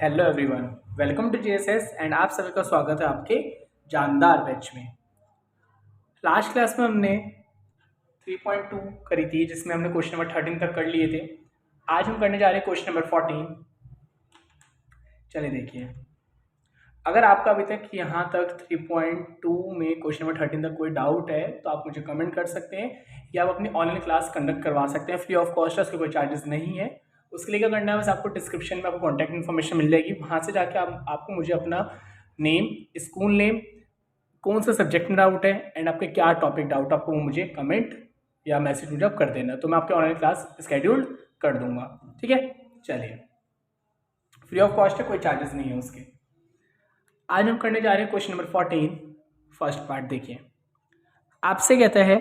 Hello everyone, welcome to JSS एंड आप सभी का स्वागत है आपके जानदार बैच में। लास्ट क्लास में हमने 3.2 करी थी जिसमें हमने क्वेश्चन नंबर 13 तक कर लिए थे। आज हम करने जा रहे हैं क्वेश्चन नंबर 14। चलिए देखिए, अगर आपका अभी तक यहाँ तक 3.2 में क्वेश्चन नंबर 13 तक कोई डाउट है तो आप मुझे कमेंट कर सकते हैं या आप अपनी ऑनलाइन क्लास कंडक्ट करवा सकते हैं। फ्री ऑफ कॉस्ट है, उसके कोई चार्जेस नहीं है। उसके लिए क्या करना है, बस आपको डिस्क्रिप्शन में आपको कॉन्टैक्ट इन्फॉर्मेशन मिल जाएगी, वहाँ से जाके आपको मुझे अपना नेम, स्कूल नेम, कौन सा सब्जेक्ट में डाउट है एंड आपके क्या टॉपिक डाउट, आपको वो मुझे कमेंट या मैसेज मुझे आप कर देना, तो मैं आपके ऑनलाइन क्लास स्केड्यूल कर दूंगा। ठीक है, चलिए, फ्री ऑफ कॉस्ट है, कोई चार्जेस नहीं है उसके। आज हम करने जा रहे हैं क्वेश्चन नंबर 14, फर्स्ट पार्ट। देखिए, आपसे कहता है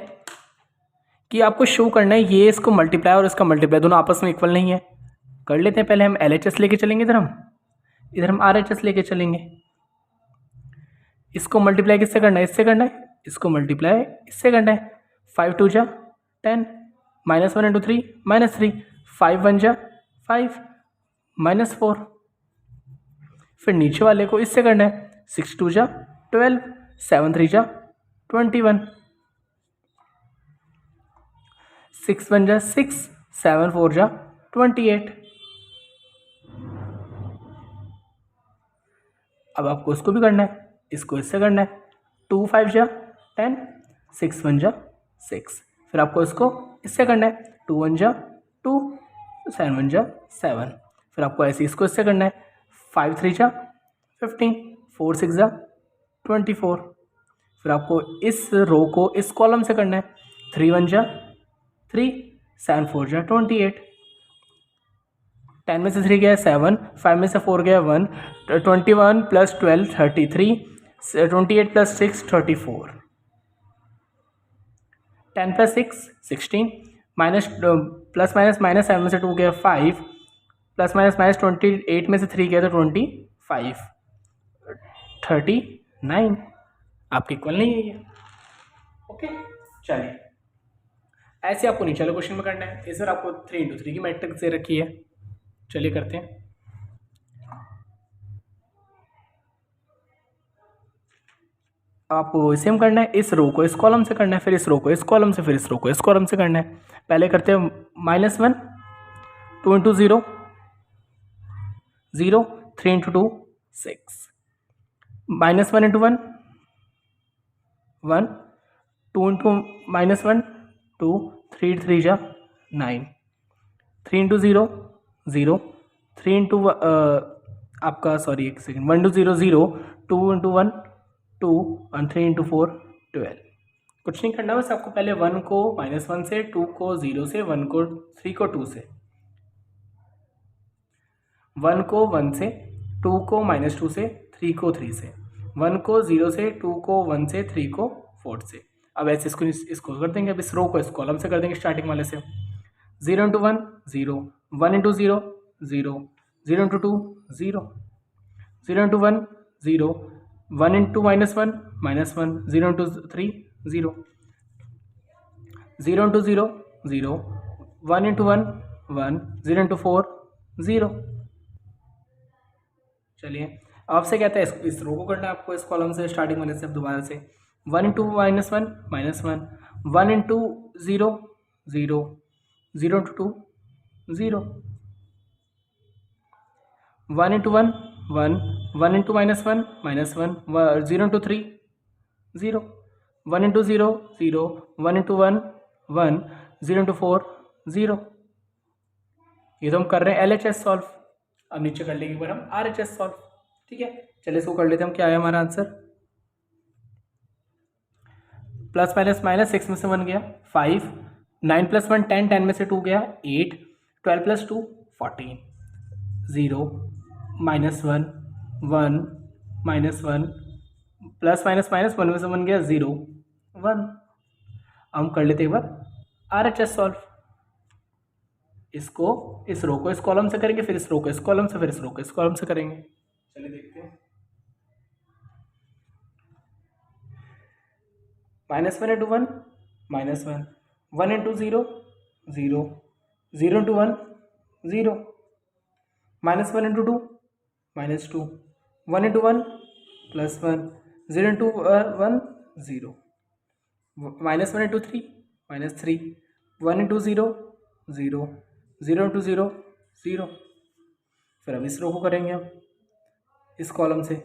कि आपको शो करना है ये इसको मल्टीप्लाई और इसका मल्टीप्लाई दोनों आपस में इक्वल नहीं है। कर लेते हैं, पहले हम LHS लेके चलेंगे, इधर हम RHS लेके चलेंगे। इसको मल्टीप्लाई किससे करना है, इससे करना है, इसको मल्टीप्लाई इससे करना है। 5 2 जा 10, -1 इंटू 3 -3, 5 1 जा 5, -4। फिर नीचे वाले को इससे करना है, 6 2 जा 12, 7 3 जा 21, 6 1 जा 6, 7 4 जा 28। अब आपको इसको भी करना है, इसको इससे करना है। 2 5 जा 10, 6 1 जा 6। फिर आपको इसको इससे करना है, 2 1 जा 2, 7 1 जा 7। फिर आपको ऐसे इसको इससे करना है, 5 3 जा 15, 4 6 जा 24। फिर आपको इस रो को इस कॉलम से करना है, 3 1 जा 3, 7 4 जा 28। 10 में से 3 गया 7, 5 में से 4 गया 1, 21 plus 12 33, 28 plus 6 34, 10 plus 6 16, minus plus minus minus 7 में से 2 गया 5, प्लस माइनस माइनस 28 में से 3 गया तो 25, 39। आपके इक्वल नहीं है ये। ओके, चलिए, ऐसे आपको नीचे वाले क्वेश्चन में करना है। इस बार आपको 3 इंटू 3 की मैट्रिक्स दे रखी है। चलिए करते हैं। आपको सेम करना है, इस रो को इस कॉलम से करना है, फिर इस रो को इस कॉलम से, फिर इस रो को इस कॉलम से करना है। पहले करते हैं -1, 2 इंटू 0 0, 3 इंटू 2 6, -1 इंटू 1 1, 2 इंटू -1 2, 3 3 जा 9, 3 इंटू 0 0, 3 इंटू आपका सॉरी एक सेकेंड, 1 इंटू 0 0, 2 इंटू 1 2 और 3 इंटू 4 12। कुछ नहीं करना, बस आपको पहले 1 को -1 से, 2 को 0 से, 1 को 3 को 2 से, 1 को 1 से, 2 को -2 से, 3 को 3 से, 1 को 0 से, 2 को 1 से, 3 को 4 से। अब ऐसे इसको कर देंगे। अब इस रो को इस कॉलम से कर देंगे स्टार्टिंग वाले से। 0 into 1 0, 1 into 0 0, 0 into 2 0, 0 into 1 0, 1 into -1 -1, 0 into 3 0, 0 into 0 0, 1 into 1 1, 0 into 4 0। चलिए, अब आपसे कहता है इस रो को करना है आपको इस कॉलम से स्टार्टिंग वाले से। अब दोबारा से 1 into -1 -1, 1 into 0 0, 0 into 2 0, 1 into 1 1, 1 into -1 -1, 0 into 3 0, 1 into 0 0, 1 into 1 1, 0 into 4 0। ये तो हम कर रहे हैं LHS सॉल्व। अब नीचे कर लेंगे एक बार हम RHS सॉल्व। ठीक है, चलिए इसको कर लेते हैं हम। क्या आया हमारा आंसर, प्लस माइनस माइनस 6 में से 1 गया 5, 9 प्लस 1 10, 10 में से 2 गया 8, 12 प्लस 2 14, 0 -1 1 -1, प्लस माइनस माइनस 1 में से 1 गया 0 1। हम कर लेते एक बार RHS सॉल्व। इसको इस रो को इस कॉलम से करेंगे, फिर इस रो को इस कॉलम से, फिर इस रो को इस कॉलम से करेंगे। चलिए देखते हैं। -1 into 1 -1, 1 into 0 0, 0 into 1 0, -1 into 2 -2, 1 into 1 +1, 0 into 1 0, -1 into 3 -3, 1 into 0 0, 0 into 0 0। फिर अब इस रो को करेंगे हम इस कॉलम से,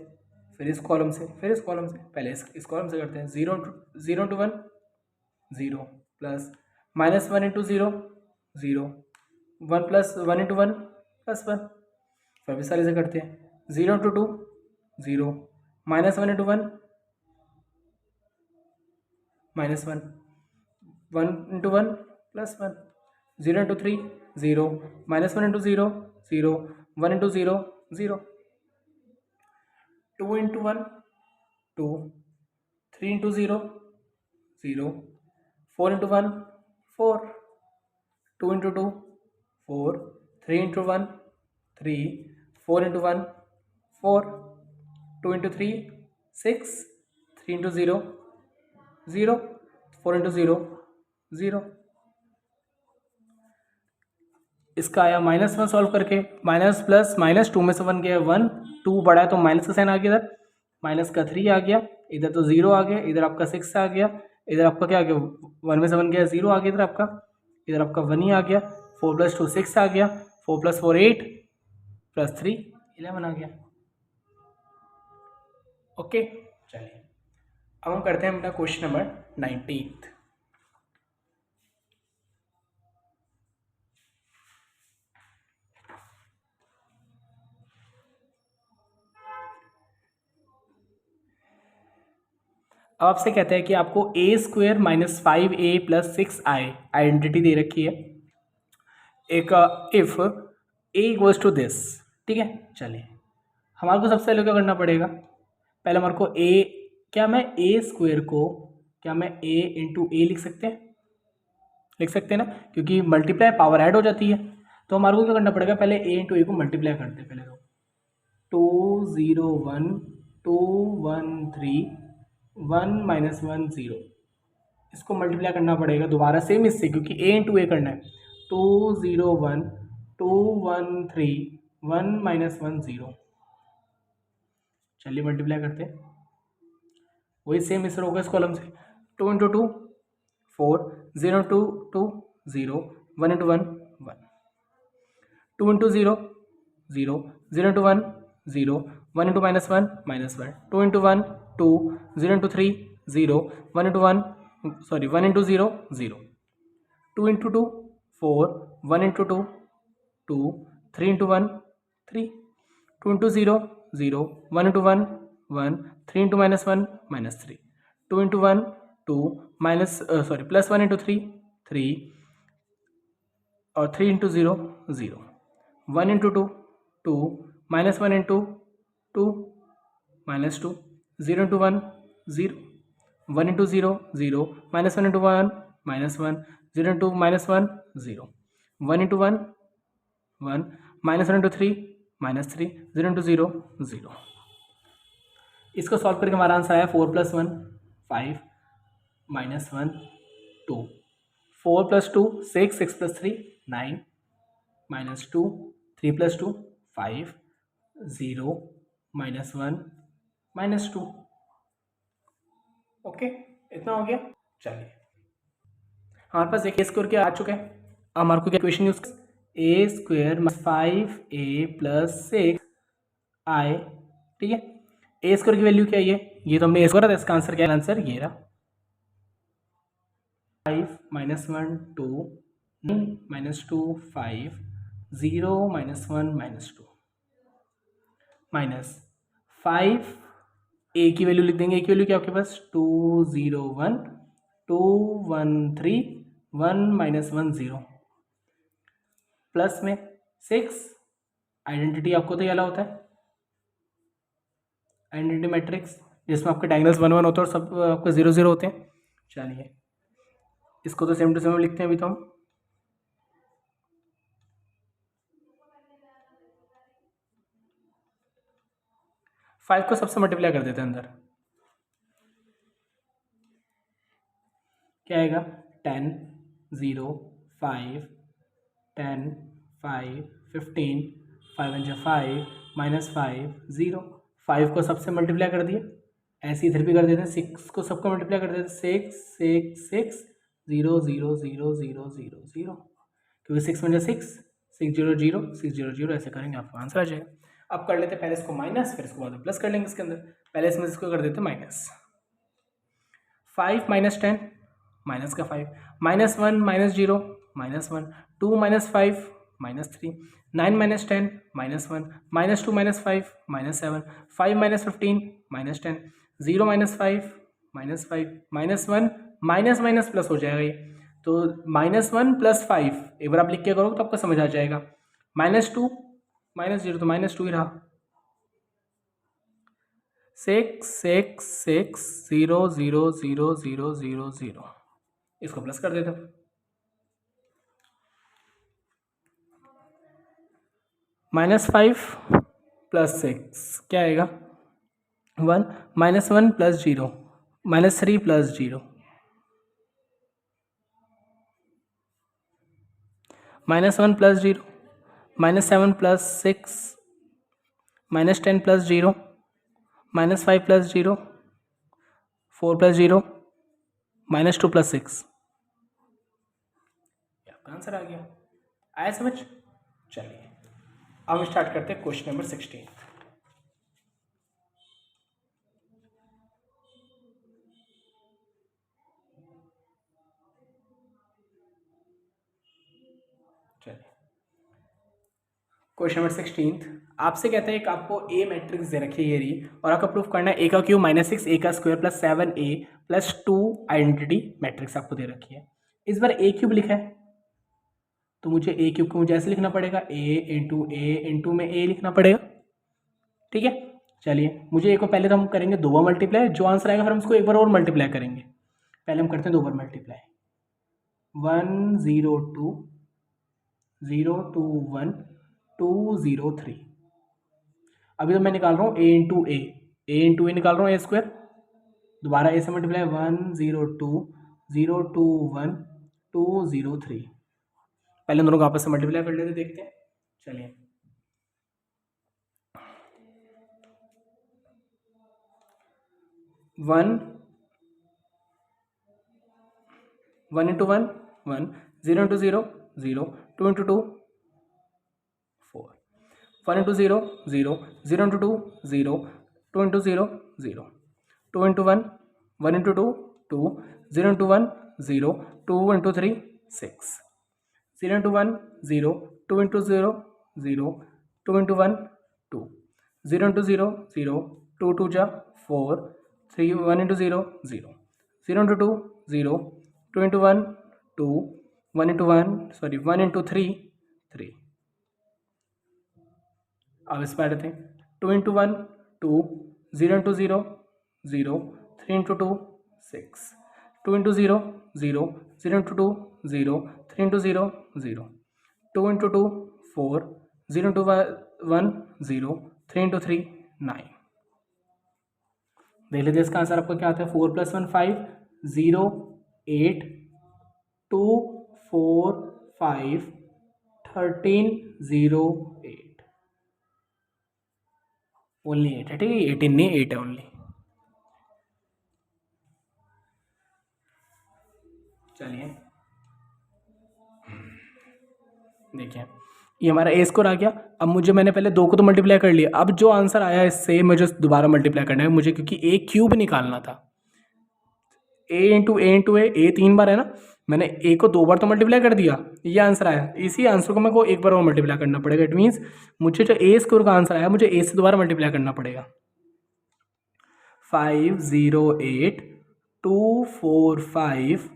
फिर इस कॉलम से, फिर इस कॉलम से। पहले इस कॉलम से करते हैं। 0 into 1 0 plus -1 into 0 0, 1 plus 1 into 1 +1। फिर भी सारे से करते हैं। 0 into 2 0, -1 into 1 -1, 1 into 1 +1, 0 into 3 0, -1 into 0 0, 1 into 0 0, 2 into 1 2, 3 into 0 0, 4 into 1 4, 2 into 2 4, 3 into 1 3, 4 into 1 4, 2 into 3 6, 3 into 0 0, 4 into 0 0। इसका आया -1 सॉल्व करके, माइनस प्लस -2 में से 1 गया 1, 2 बड़ा है तो माइनस का साइन आ गया, इधर माइनस का 3 आ गया, इधर तो 0 आ गया, इधर आपका 6 आ गया, इधर आपका क्या आ गया 1 में से 1 गया 0 आ गया, इधर आपका 1 ही आ गया। 4 + 2 6 आ गया, 4 + 4 8 + 3 11 आ गया। ओके चलिए अब हम करते हैं अपना क्वेश्चन नंबर 19। अब आपसे कहते हैं कि आपको a² - 5a + 6i आइडेंटिटी दे रखी है एक if a equals to this. ठीक है चलिए हमारे को सबसे पहले क्या करना पड़ेगा, पहले हमारे को a, क्या मैं a² को क्या मैं a इंटू ए लिख सकते हैं, लिख सकते हैं ना, क्योंकि मल्टीप्लाई पावर ऐड हो जाती है। तो हमारे को क्या करना पड़ेगा, पहले a इंटू ए को मल्टीप्लाई करते हैं। पहले तो 2 0 1 2 1 3 1 -1 0, इसको मल्टीप्लाई करना पड़ेगा दोबारा सेम इससे, क्योंकि a इंटू ए करना है। 2 0 1 2 1 3 1 -1 0। चलिए मल्टीप्लाई करते हैं, वही सेम इस होगा इस कॉलम से। 2 into 2 4, 0 into 2 0, 1 into 1 1, 2 into 0 0, 0 into 1 0, 1 into -1 -1, 2 into 1 2, 0 into 3 0, 1 into 1 sorry 1 into 0 0, 2 into 2 4, 1 into 2 2, 3 into 1 3, 2 into 0 0, 1 into 1 1, 3 into -1 -3, 2 into 1 2 +1 into 3 3, और 3 into 0 0, 1 into 2 2, -1 into 2 -2, 0 into 1 0, 1 into 0 0, -1 into 1 -1, 0 into -1 0, 1 into 1 1, -1 into 3 -3, 0 into 0 0। इसको solve करके हमारा answer आया 4 + 1 5 -1 2, 4 + 2 6, 6 + 3 9 -2, 3 + 2 5 0 -1 -2। Okay इतना हो गया। चलिए हमारे पास एक स्क्वायर क्या आ चुका है, अब हमारे को क्या question use a² - 5a + 6i। ठीक है a² की वैल्यू क्या है, ये तो हमने a² था, इसका आंसर क्या है, आंसर ये रहा 5 -1 2 -2 5 0 -1 -2 -5 ए की वैल्यू लिख देंगे। ए की वैल्यू क्या आपके पास 2 0 1 2 1 3 1 -1 0, प्लस में 6 आइडेंटिटी आपको तो ये वाला होता है आइडेंटिटी मैट्रिक्स, जिसमें आपके डायगोनल्स 1 1 होते हैं और सब आपके 0 0 होते हैं। चलिए इसको तो सेम टू सेम लिखते हैं अभी तो हम। फाइव को सबसे मल्टीप्लाई कर देते हैं अंदर, क्या आएगा 10 0 5 10 5 15 5 × 5 -5 0। 5 को सबसे मल्टीप्लाई कर दिए, ऐसे इधर भी कर देते हैं। 6 को सबको मल्टीप्लाई कर देते हैं, 6 6 6 0 0 0 0 0 0, क्योंकि 6 × 6 6 0 0 6 0 0, ऐसे करेंगे आपको आंसर आ जाएगा। अब कर लेते हैं पहले इसको माइनस, फिर इसको बाद में प्लस कर लेंगे इसके अंदर। पहले इसमें इसको कर देते हैं माइनस। 5 - 10 माइनस का 5, -1 -0 -1, 2 - 5 -3, 9 - 10 -1, -2 - 5 -7, 5 - 15 -10, 0 - 5 -5 -1, माइनस माइनस प्लस हो जाएगा ये, तो -1 + 5 एक बार आप लिख के करोगे तो आपको समझ आ जाएगा। -2 -0 तो -2 ही रहा। 6 6 6 0 0 0 0 0 0, इसको प्लस कर देते हैं। -5 + 6 क्या आएगा? 1 -1 + 0 -3 + 0 -1 + 0 -7 + 6 -10 + 0 -5 + 0 4 + 0 -2 + 6, आपका आंसर आ गया। आया समझ? चलिए अब हम स्टार्ट करते हैं क्वेश्चन नंबर 16। चलिए क्वेश्चन नंबर 16 आपसे कहता है कि आपको ए मैट्रिक्स दे रखी है ये रही, और आपको प्रूफ करना है a³ -6 a² + 7a + 2 identity matrix आपको दे रखी है। इस बार a³ लिखा है तो मुझे a³ को मुझे ऐसे लिखना पड़ेगा, a में a लिखना पड़ेगा। ठीक है, चलिए मुझे a को पहले तो हम करेंगे 2 बार मल्टीप्लाई, जो आंसर आएगा फिर हम उसको एक बार और मल्टीप्लाई करेंगे। पहले हम करते हैं 2 बार मल्टीप्लाई, 1 0 2 0 2 1 2 0 3। अभी तो मैं निकाल रहा हूँ a निकाल रहा हूँ a², दोबारा a से मल्टीप्लाई 1 0 2 0 2 1 2 0 3। पहले दोनों को आपस में मल्टीप्लाई कर लेते देखते हैं। चलिए 1 1 × 1 1 0 × 0 0 2 × 2 4 1 × 0 0 0 × 2 0 2 × 0 0 2 × 1 1 × 2 2 0 × 1 0 2 × 3 6 0 × 1 0 2 × 0 0 2 × 1 2 0 × 0 0 2 2 जा 4 3 1 × 0 0 0 × 2 0 2 × 1 2 1 × 1 सॉरी 1 × 3 3। अब इस पर आते हैं 2 × 1 2 0 × 0 0 3 × 2 6 2 × 0 0 0 × 2 0 3 × 0 0 2 × 2 4 0 × 1 0 3 × 3 9। देख लेते इसका आंसर आपको क्या आता है। 4 + 1 5 0 8 2 4 5 13 0 8, ओनली 8 है। ठीक है, 18 नहीं 8 है ओनली। चलिए देखिए ये हमारा a² आ गया। अब मुझे मैंने पहले 2 को तो मल्टीप्लाई कर लिया, अब जो आंसर आया इससे मुझे दोबारा मल्टीप्लाई करना है मुझे, क्योंकि a³ निकालना था। a × a 3 बार है ना, मैंने a को 2 बार तो मल्टीप्लाई कर दिया, ये आंसर आया। इसी आंसर को मेरे को एक बार और मल्टीप्लाई करना पड़ेगा। इट मीन्स मुझे जो a² का आंसर आया मुझे a से दोबारा मल्टीप्लाई करना पड़ेगा। 5 0 8 2 4 5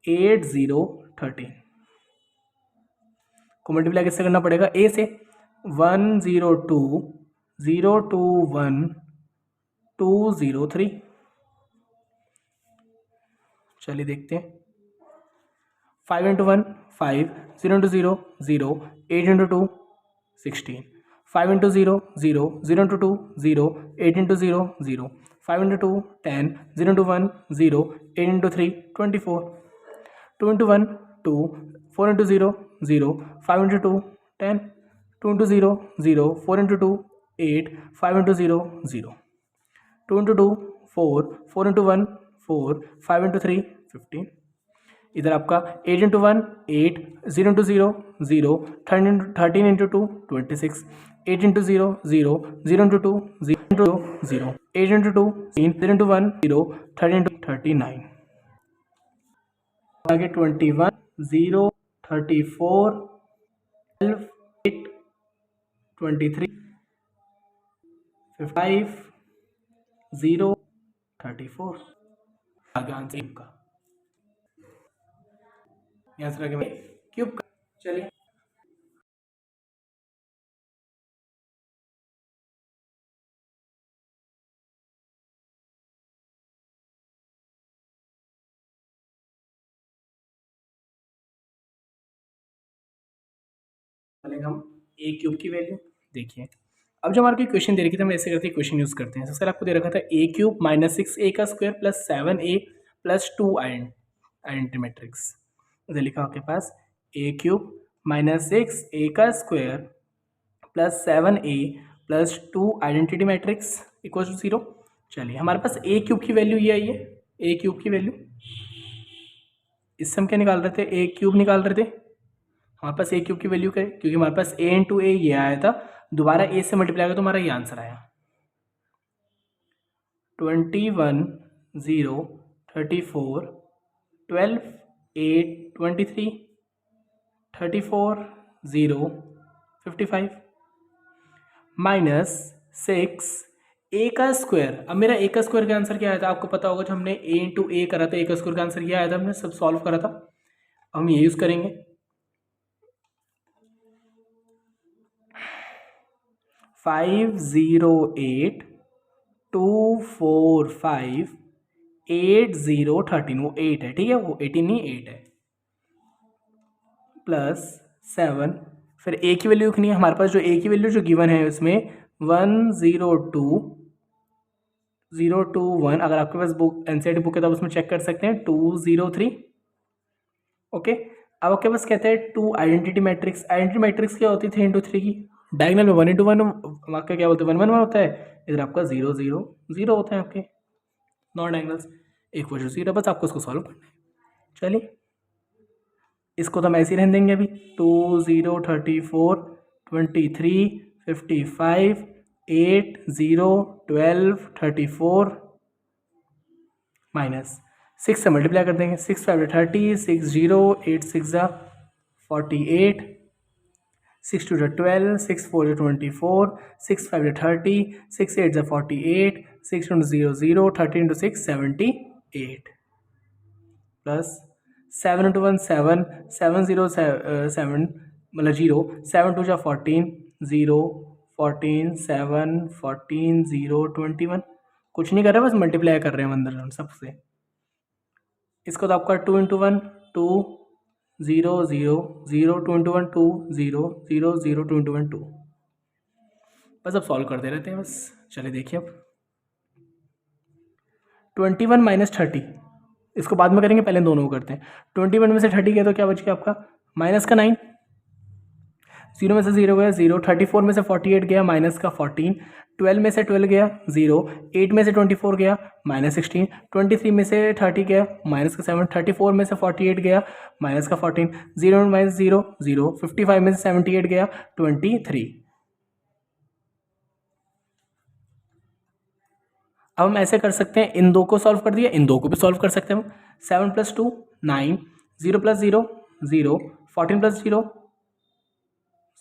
8 0 13 को मल्टीप्लाई किससे करना पड़ेगा? a से। 1 0 2 0 2 1 2 0 3। चलिए देखते हैं 5 × 1 5 0 × 0 0 8 × 2 16 5 × 0 0 0 × 2 0 8 × 0 0 5 × 2 10 0 × 1 0 8 × 3 24 2 × 1 2 4 × 0 0 5 × 2 10 2 into 0 0, 4 into 2 8, 5 into 0 0, 2 into 2 4, 4 into 1 4, 5 into 3 15. इधर आपका 8 into 1 8, 0 into 0 0, 13 into 2 26, 8 into 0 0, 0 into 2 0 into 0, 8 into 2 0 into 1 0, 13 into 39. आगे 21 0, 34 12 8, 23 5 0, 34. आगे आंसर का आंसर आगे क्यूब का. चलिए हम ए क्यूब की वैल्यू देखिए. अब जो हमारे को क्वेश्चन दे रखी थी हम ऐसे करते क्वेश्चन यूज करते हैं. सर आपको दे रखा था ए क्यूब माइनस 6a का square plus 7a plus 2 identity matrix. इधर लिखा आपके पास ए क्यूब माइनस 6a का square plus 7a plus 2 identity matrix equal to 0. चलिए हमारे पास ए क्यूब की वैल्यू ये आई है. ए क्यूब की वैल्यू इससे हम क्या निकाल रहे थे, ए क्यूब निकाल रहे थे. हमारे पास ए क्यूब की वैल्यू क्या है, क्योंकि हमारे पास ए इंटू ए ये आया था, दोबारा ए से मल्टीप्लाई किया तो हमारा ये आंसर आया 21 0 34 12 8 23 34 0 55 माइनस 6 ए का स्क्वायर. अब मेरा ए का स्क्वायर का आंसर क्या आया था आपको पता होगा, जब हमने ए इंटू ए करा था ए का स्क्वायर का आंसर क्या आया था, हमने सब सॉल्व करा था. हम ये यूज करेंगे 508 245 8013. वो 8 है, ठीक है, वो 18 नहीं 8 है, प्लस 7. फिर ए की वैल्यू लिखनी है हमारे पास. जो ए की वैल्यू जो गिवन है उसमें 102021. अगर आपके पास बुक एनसीईआरटी बुक है तो आप उसमें चेक कर सकते हैं 203. ओके. अब आपके पास कहते हैं 2 आइडेंटिटी मैट्रिक्स. आइडेंटिटी मैट्रिक्स क्या होती है 3 into 3 की. डायगोनल में 1 into 1 आपका क्या बोलते हैं 1 1 1 होता है. इधर आपका 0 0 0 होता है आपके नॉन डायगोनल्स. एक वजह 0, बस आपको इसको सॉल्व करना है. चलिए इसको तो हम ऐसे ही रहने देंगे अभी. 2 0 34 23 55 8 0 12 34 माइनस 6 से मल्टीप्लाई कर देंगे. 6 5 30 6 0 8 6 48 6 2 12 6 4 24 6 5 30 6 8 48 6 0 0 13 6 78 प्लस 7 into 1 7 7 0 7 मतलब 0 7 2 14 0 14 7 14 0 21. कुछ नहीं कर रहे, बस मल्टीप्लाई कर रहे हैं अंदर सबसे. इसको तो आपका 2 into 1 2 0 0 0 2 into 1 2 0 0 0 2 into 1 2. बस अब सॉल्व करते रहते हैं बस. चलिए देखिए अब 21 माइनस 30, इसको बाद में करेंगे, पहले दोनों को करते हैं. 21 में से 30 गया तो क्या बच गया आपका माइनस का 9. 0 में से 0 गया 0. 34 में से 48 गया माइनस का 14. 12 में से 12 गया 0. 8 में से 24 गया माइनस 16. 23 में से 30 गया माइनस का 7. 34 में से 48 गया माइनस का 14. 0 माइनस 0 0. 55 में से 78 गया 23. अब हम ऐसे कर सकते हैं, इन दो को सॉल्व कर दिया, इन दो को भी सॉल्व कर सकते हैं हम. 7 + 2 9 0 + 0 0 14 + 0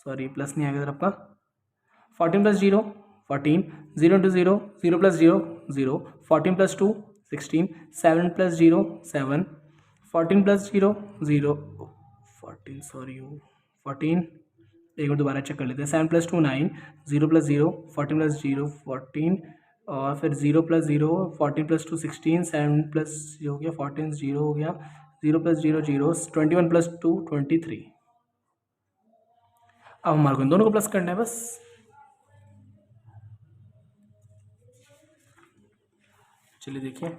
सॉरी प्लस नहीं आएगा इधर आपका 14 + 0 14 0 into 0 0 + 0 0 14 + 2 16 7 + 0 7 14 + 0 0 14 सॉरी 14. एक बार दोबारा चेक कर लेते हैं. 7 + 2 9 0 + 0 14 + 0 14 और फिर 0 + 0 14 + 2 16 7 + 0 हो गया 14 0 हो गया 0 + 0 0 21 + 2 23. अब हमारे को इन दोनों को प्लस करना है बस. चलिए देखिए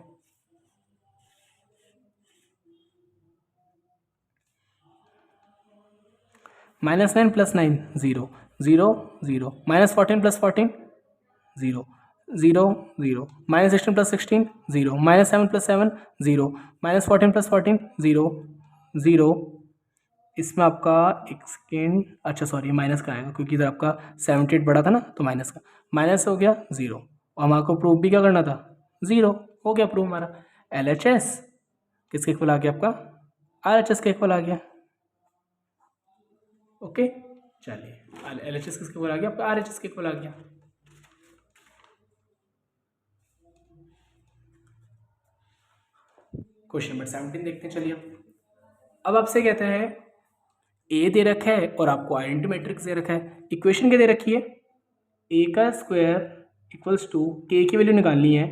-9 + 9 0 0 0, -14 + 14 0 0 0, -16 + 16 0, -7 + 7 0, -14 + 14 0 0। इसमें आपका एक सेकेंड, अच्छा सॉरी माइनस का आएगा क्योंकि इधर आपका 78 बड़ा था ना, तो माइनस का माइनस हो गया 0। और हमारे को प्रूफ भी क्या करना था, 0। हो गया प्रूफ हमारा। LHS किसके इक्वल आ गया आपका, RHS के इक्वल आ गया। ओके चलिए, LHS किसके इक्वल आ गया आपका, RHS के इक्वल आ गया। क्वेश्चन नंबर 17 देखते हैं। चलिए अब आपसे कहते हैं ए दे रखा है और आपको आइडेंटिटी मैट्रिक्स दे रखा है। इक्वेशन क्या दे रखी है, ए का स्क्वायर इक्वल्स टू के की वैल्यू निकालनी है,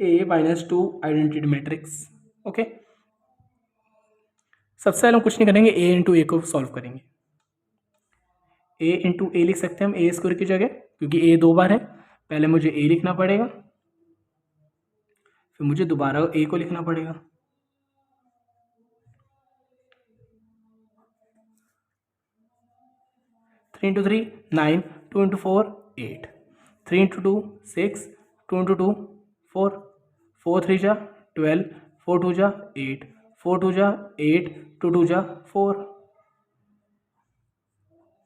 ए -2 आइडेंटिटी मैट्रिक्स। ओके सबसे पहले हम कुछ नहीं करेंगे, ए इंटू ए को सॉल्व करेंगे। ए इंटू ए लिख सकते हैं हम ए स्क्वायर की जगह, क्योंकि ए 2 बार है। पहले मुझे ए लिखना पड़ेगा, फिर मुझे दोबारा ए को लिखना पड़ेगा। Three into 3 9, 2 into 4 8, 3 into 2 6, 2 into 2 4, 4 3 जा 12, 4 2 जा 8, 4 2 जा 8, 2 2 जा 4।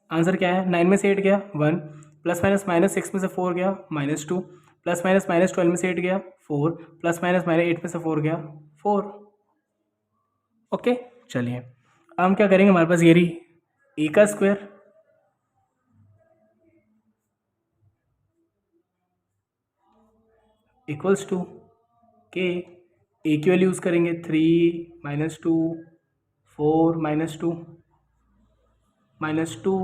आंसर क्या है, 9 में से 8 गया 1, प्लस माइनस -6 में से 4 गया -2, प्लस माइनस -12 में से 8 गया 4, प्लस माइनस -8 में से 4 गया 4। ओके चलिए अब हम क्या करेंगे, हमारे पास ये रही ए का स्क्वायर इक्वल्स टू के, ए की वैल्यू यूज़ करेंगे 3 -2 4 -2 -2।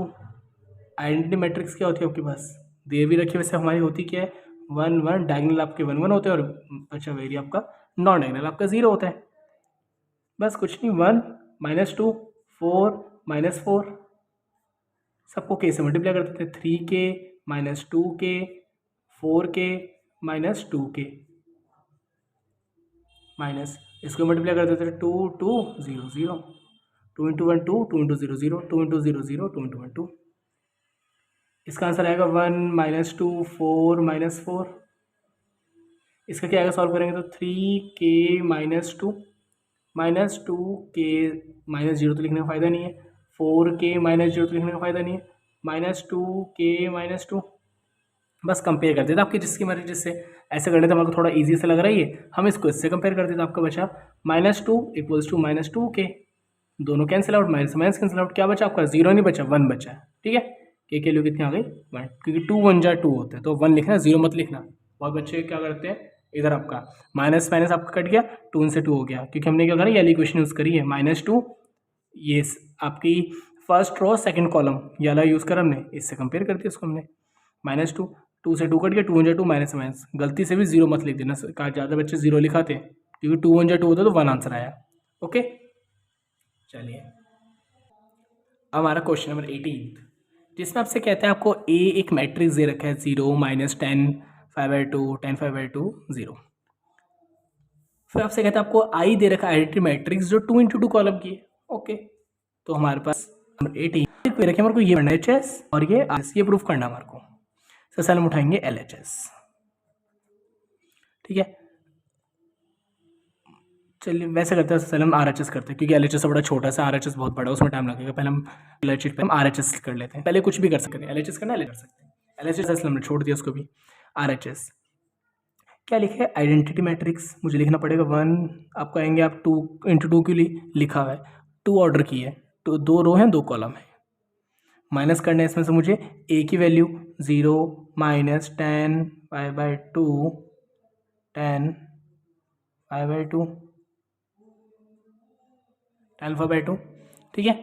आइडेंटिटी मैट्रिक्स क्या होती है आपके पास, दे भी रखी, वैसे हमारी होती क्या है 1 1, डायगनल आपके 1 1 होते हैं और अच्छा वेरी आपका नॉन डायगनल आपका 0 होता है। बस कुछ नहीं, 1 -2 4 -4, सबको के से मल्टीप्लाई कर देते हैं, 3k -2k 4k -2k minus इसको मल्टीप्लाई कर देते हैं 2 2 0 0, 2 इंटू 1 2, 2 इंटू 0 0, 2 इंटू 0 0, 2 इंटू 1 2। इसका आंसर आएगा 1 -2 4 -4। इसका क्या आएगा, सॉल्व करेंगे तो 3k -2 -2k -0 तो लिखने का फ़ायदा नहीं है, 4k -0 तो लिखने का फ़ायदा नहीं है, -2k -2। बस कंपेयर कर देते आपकी जिसकी मर्जी जिससे, ऐसे करने तो हमारे को थोड़ा इजी से लग रहा है ये, हम इसको इससे कंपेयर कर देते, आपका बचा -2 = -2k, दोनों cancel out, minus minus cancel out, क्या बचा आपका 0 नहीं बचा 1 बचा। ठीक है, के वैल्यू कितनी आ गई 1, क्योंकि 2 1 जा 2 होते हैं तो 1 लिखना 0 मत लिखना। बहुत बच्चे क्या करते हैं, इधर आपका माइनस माइनस आपका कट गया, 2 से 2 हो गया, क्योंकि हमने क्या करा ये वाली इक्वेशन यूज़ करी है -2, ये आपकी फर्स्ट रो सेकंड कॉलम ये वाला यूज़ करा हमने, इससे कंपेयर कर दिया उसको हमने। -2 2 से 2 कट गया, 2 1 जा 2 माइनस माइनस, गलती से भी 0 मत लिख देना, ज़्यादा बच्चे 0 लिखाते हैं, क्योंकि 2 1 जा 2 होता है तो 1 आंसर आया। ओके चलिए अब हमारा क्वेश्चन नंबर 18, जिसमें आपसे कहते हैं आपको ए एक मैट्रिक्स दे रखा है 0 -10 5/2 10 5/2 0। फिर आपसे कहते हैं आपको आई दे रखा है आइडेंटिटी मैट्रिक्स जो 2 इंटू 2 कॉलम की है। ओके तो हमारे पास नंबर 18 पे रखे, हमारे को ये पढ़ना है LHS और ये RHS, ये प्रूफ करना हमारे को। सबसे पहले हम उठाएंगे LHS। ठीक है चलिए वैसे करते हैं, पहले हम RHS करते हैं, क्योंकि LHS बड़ा छोटा सा, RHS बहुत बड़ा, उसमें टाइम लगेगा। पहले हम LHS पे हम RHS कर लेते हैं, पहले कुछ भी कर सकते हैं, LHS करना है कर सकते हैं। LHS असल हमने छोड़ दिया उसको भी। RHS क्या लिखे है, आइडेंटिटी मैट्रिक्स मुझे लिखना पड़ेगा 1, आपको आएंगे आप 2 इंटू 2 के लिए लिखा हुआ है, 2 ऑर्डर की है, तो 2 रो हैं 2 कॉलम है। माइनस करना है इसमें से मुझे ए की वैल्यू 0 -10 5/2 10 5/2 10 5/2। ठीक है,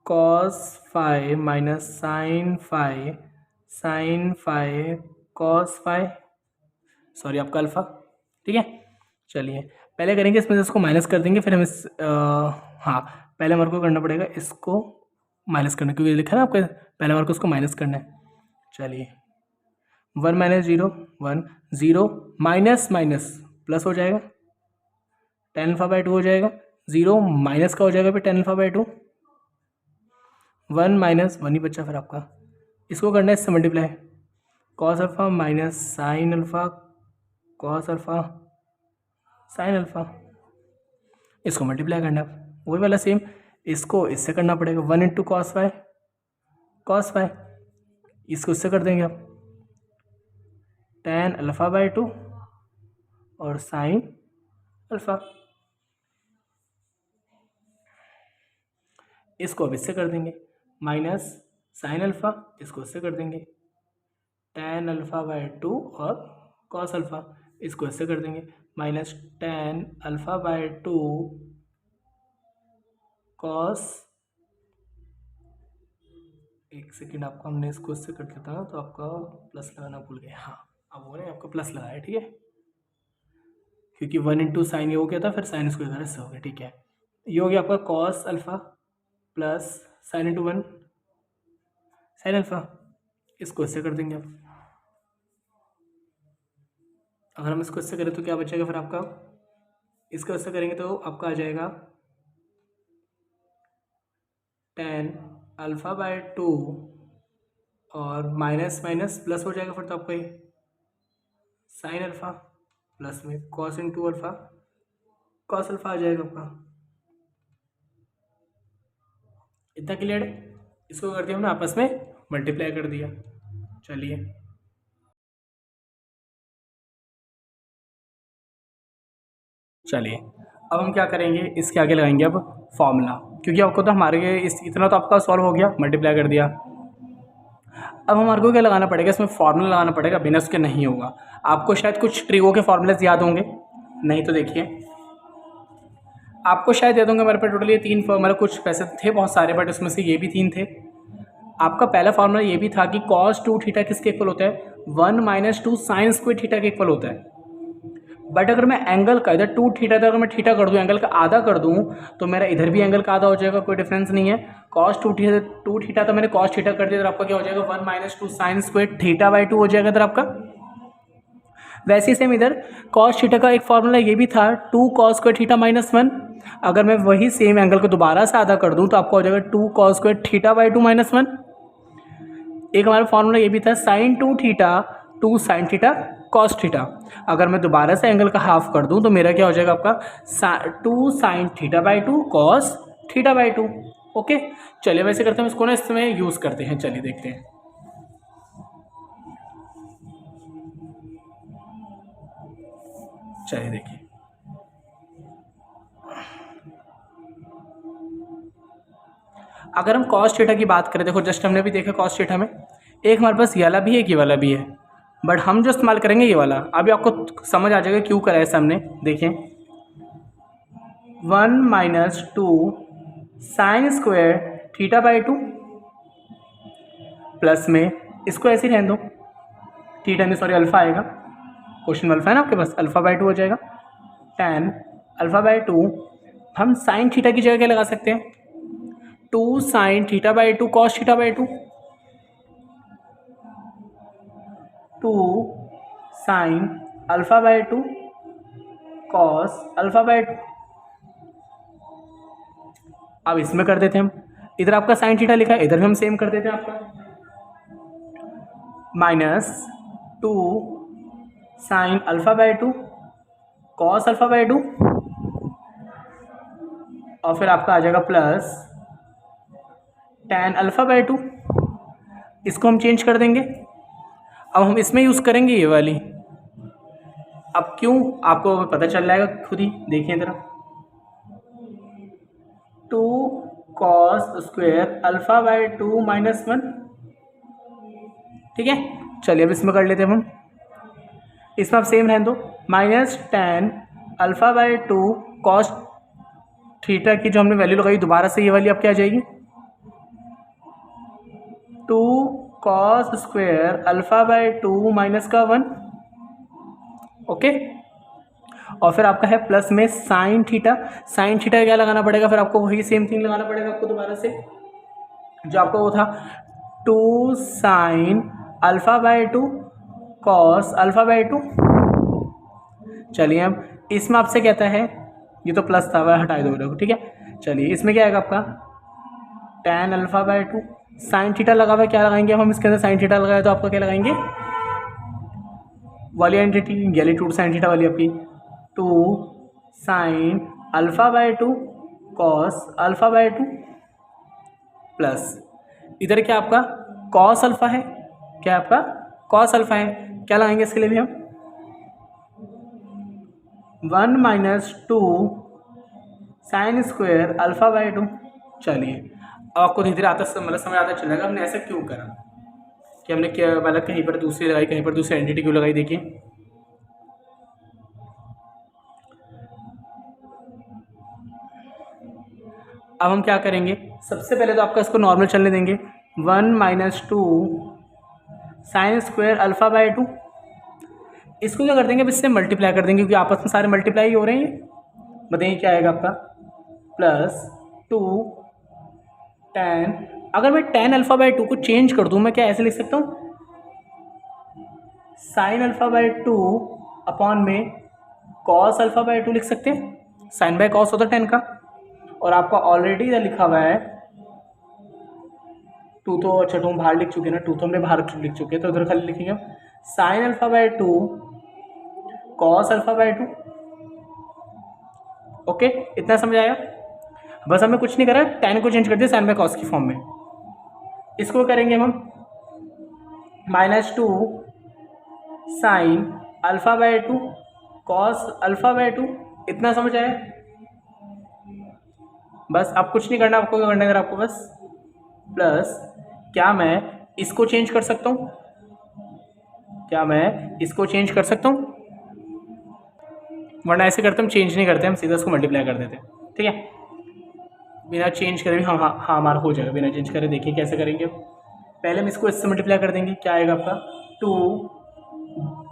cos phi minus sin phi cos phi, sorry आपका अल्फा। ठीक है चलिए पहले करेंगे इसमें से इसको माइनस कर देंगे, फिर हम हाँ पहले हमारे को करना पड़ेगा इसको माइनस करना, क्योंकि लिखा है ना आपका पहले हमारे को उसको माइनस करना है। चलिए 1 - 0 1 0 माइनस माइनस प्लस हो जाएगा, 10 अल्फा/2 हो जाएगा, 0 माइनस का हो जाएगा फिर 10 अल्फा/2 1 माइनस 1 ही बचा फिर आपका, इसको करना है इससे multiply, cos alpha minus sine alpha cos alpha sine alpha, इसको मल्टीप्लाई करना है वही वाला सेम, इसको इससे करना पड़ेगा 1 इंटू कॉस वाई, इसको इससे कर देंगे आप tan अल्फ़ा/2 और साइन अल्फ़ा, इसको अब इससे कर देंगे माइनस साइन अल्फ़ा, इसको इससे कर देंगे tan अल्फ़ा/2 और कॉस अल्फ़ा, इसको इससे कर देंगे माइनस tan अल्फ़ा/2 कॉस, एक सेकेंड आपको हमने इसको इससे कर देता था तो आपका प्लस लगाना भूल गए, हाँ अब वो ने आपका प्लस लगाया, ठीक है, क्योंकि 1 इंटू साइन ये हो गया था, फिर साइन इसको इधर से हो गया, ठीक है, ये हो गया आपका cos alpha plus sine into 1 sine alpha, इसको इससे कर देंगे आप, अगर हम इसको इससे करें तो क्या बचेगा फिर आपका, इसको इससे करेंगे तो आपका आ जाएगा tan अल्फ़ा/2 और माइनस माइनस प्लस हो जाएगा फिर तो आपका ये साइन अल्फ़ा प्लस में cos into alpha cos alpha आ जाएगा आपका, इतना क्लियर है, इसको कर दिया हमने आपस में मल्टीप्लाई कर दिया। चलिए अब हम क्या करेंगे, इसके आगे लगाएंगे अब फॉर्मूला, क्योंकि आपको तो हमारे इस इतना तो आपका सॉल्व हो गया, मल्टीप्लाई कर दिया, अब हमारे को क्या लगाना पड़ेगा, इसमें फार्मूला लगाना पड़ेगा, बिना उसके नहीं होगा। आपको शायद कुछ ट्रिगो के फार्मूलेस याद होंगे, नहीं तो देखिए आपको शायद याद होंगे, मेरे पे टोटल ये 3 मतलब कुछ पैसे थे बहुत सारे, बट उसमें से ये भी 3 थे। आपका पहला फार्मूला ये भी था कि cos 2 थीटा किसके इक्वल होता है, 1 माइनस 2 साइन स्क्वायर थीटा के इक्वल होता है। बट अगर मैं एंगल का इधर 2 थीटा था, अगर मैं थीटा कर दूँ, एंगल का आधा कर दूँ, तो मेरा इधर भी एंगल का आधा हो जाएगा, कोई डिफरेंस नहीं है। cos 2 थीटा था, मैंने cos थीटा कर दिया, इधर आपका क्या हो जाएगा 1 माइनस 2 साइन स्क्वायर थीटा/2 हो जाएगा इधर आपका। वैसे ही सेम इधर cos थीटा का एक फार्मूला ये भी था 2 cos स्क्वायर थीटा माइनस 1, अगर मैं वही सेम एंगल को दोबारा से आधा कर दूं तो आपको हो जाएगा 2 cos स्क्वायर थीटा/2 माइनस 1। एक हमारा फार्मूला ये भी था sin 2 theta 2 sin theta cos theta, अगर मैं दोबारा से एंगल का हाफ कर दूं तो मेरा क्या हो जाएगा आपका 2 sin थीटा/2 cos थीटा/2। ओके चलिए वैसे करते हैं, इसको ना इसमें यूज़ करते हैं, चलिए देखते हैं। चलिए देखिए, अगर हम cos थीटा की बात करें, देखो जस्ट हमने भी देखा cos थीटा में एक हमारे पास ये वाला भी है, ये वाला भी है, बट हम जो इस्तेमाल करेंगे ये वाला, अभी आपको समझ आ जाएगा क्यों करा है हमने। देखें 1 माइनस 2 साइन स्क्वायर थीटा/2 प्लस में इसको ऐसे ही रहने दो, थीटा नहीं सॉरी अल्फ़ा आएगा, क्वेश्चन में अल्फ़ा है ना आपके पास, अल्फ़ा/2 हो जाएगा tan अल्फ़ा/2, हम साइन थीटा की जगह क्या लगा सकते हैं 2 साइन थीटा/2 cos थीटा/2, 2 साइन अल्फ़ा/2 cos अल्फ़ा/2। अब इसमें कर देते हैं हम, इधर आपका साइन थीटा लिखा है, इधर भी हम सेम कर देते हैं आपका माइनस 2 साइन अल्फ़ा/2 cos अल्फ़ा/2 और फिर आपका आ जाएगा प्लस tan अल्फ़ा/2, इसको हम चेंज कर देंगे, अब हम इसमें यूज़ करेंगे ये वाली, अब क्यों आपको पता चल जाएगा खुद ही, देखिए ज़रा 2 cos स्क्वायर अल्फ़ा/2 माइनस 1, ठीक है। चलिए अब इसमें कर लेते हैं हम, इसमें आप सेम रहने दो, माइनस tan अल्फ़ा/2 cos थीटा की जो हमने वैल्यू लगाई दोबारा से ये वाली अब क्या आ जाएगी 2 cos स्क्वायर अल्फ़ा/2 माइनस का 1, ओके। और फिर आपका है प्लस में साइन थीटा क्या लगाना पड़ेगा, फिर आपको वही सेम थिंग लगाना पड़ेगा आपको दोबारा से, जो आपको वो था 2 साइन अल्फ़ा/2 cos अल्फ़ा/2। चलिए अब इसमें आपसे कहता है, ये तो प्लस था वह हटा दो, ठीक है। चलिए इसमें क्या आएगा आपका tan alpha bye 2 sine theta लगा हुआ है, क्या लगाएंगे हम इसके अंदर, साइन थीटा लगाए तो आपका क्या लगाएंगे, वाली एंटिटी गैली 2 साइन थीटा वाली आपकी 2 sine alpha bye 2 cos alpha bye 2 plus इधर क्या आपका कॉस अल्फ़ा है, क्या आपका कॉस अल्फ़ा है, क्या लगाएंगे इसके लिए भी हम 1 minus 2 sine square alpha bye 2। चलिए अब आपको धीरे धीरे आता मतलब समझ आता चलेगा हमने ऐसा क्यों करा, कि हमने क्या मतलब कहीं पर दूसरी लगाई, कहीं पर दूसरी एंटिटी क्यों लगाई। देखिए अब हम क्या करेंगे, सबसे पहले तो आपका इसको नॉर्मल चलने देंगे 1 minus 2 sine square alpha bye 2। इसको क्या कर देंगे, अब इससे मल्टीप्लाई कर देंगे क्योंकि आपस में सारे मल्टीप्लाई हो रहे हैं। बताइए क्या आएगा आपका प्लस 2 tan, अगर मैं tan अल्फ़ा बाय 2 को चेंज कर दूँ मैं क्या ऐसे लिख सकता हूँ साइन अल्फ़ा बाय 2 अपॉन में कॉस अल्फ़ा बाय 2 लिख सकते हैं, साइन बाय कॉस होता है tan का, और आपका ऑलरेडी इधर लिखा हुआ है 2 तो अच्छा 2 बाहर लिख चुके हैं ना, 2 तो हमने बाहर लिख चुके हैं, तो इधर खाली लिखेंगे sine alpha bye 2 cos alpha bye 2। Okay इतना समझ आया, बस हमें कुछ नहीं करा, tan को चेंज कर दिया साइन बाय कॉस की फॉर्म में। इसको करेंगे हम minus 2 sine alpha bye 2 cos alpha bye 2। इतना समझ आया, बस अब कुछ नहीं करना, आपको क्या करना है आपको बस प्लस, क्या मैं इसको चेंज कर सकता हूँ, क्या मैं इसको चेंज कर सकता हूँ, वरना ऐसे करते हम चेंज नहीं करते, हम सीधा इसको मल्टीप्लाई कर देते, ठीक है बिना चेंज करे भी। हाँ हाँ हाँ हमारा हो जाएगा बिना चेंज करे। देखिए कैसे करेंगे, पहले हम इसको इससे मल्टीप्लाई कर देंगे, क्या आएगा आपका 2,